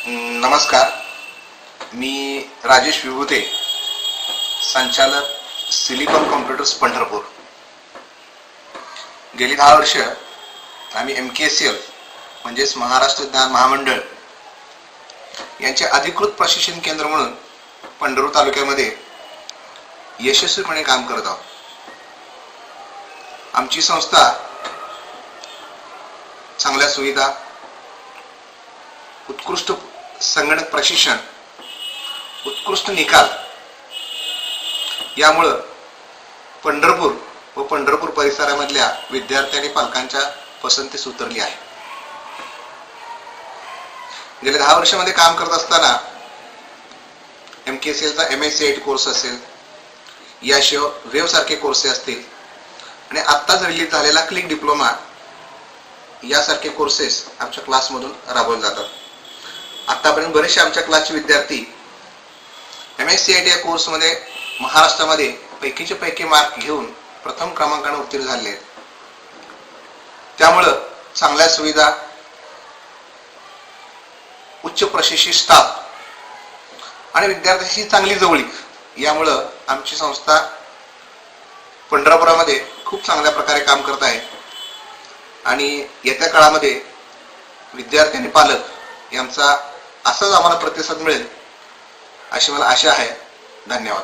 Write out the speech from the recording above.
नमस्कार, मी राजेश विभूते, संचालक silicon computers Pandharpur. गेली 10 वर्ष आम्ही MKCL म्हणजेच महाराष्ट्र ज्ञान महामंडळ यांचे अधिकृत प्रशिक्षण केंद्र म्हणून पंढरपूर तालुक्यामध्ये यशस्वीपणे काम करत आहोत. आमची संस्था चांगल्या सुविधा, उत्कृष्ट संगणक प्रशिक्षण, उत्कृष्ट निकाल यामुळं पंढरपूर व पंढरपूर परिसरामधल्या विद्यार्थी आणि पालकांच्या पसंतीस उतरली आहे. गेल्या 10 वर्षामध्ये काम करत असताना MKCLचा MSCIT कोर्स असेल, याशिवाय वेव्ह सारखे कोर्सेस असतील आणि आत्ताच रिलीज झालेला क्लिक डिप्लोमा यासारखे कोर्सेस आमच्या क्लासमधून राबवले जातात. आतापर्यंत बरेचसे आमच्या क्लासचे विद्यार्थी MSCIT या कोर्समध्ये महाराष्ट्रामध्ये पैकीचे पैकी मार्क घेऊन प्रथम क्रमांकाने उत्तीर्ण झाले आहेत. त्यामुळं चांगल्या सुविधा, उच्च प्रशिक्षित स्टाफ आणि विद्यार्थ्यांची चांगली जवळीक यामुळं आमची संस्था पंढरपुरामध्ये खूप चांगल्या प्रकारे काम करत आहे आणि येत्या काळामध्ये विद्यार्थी आणि पालक यांचा असाच आम्हाला प्रतिसाद मिळेल अशी मला आशा आहे. धन्यवाद.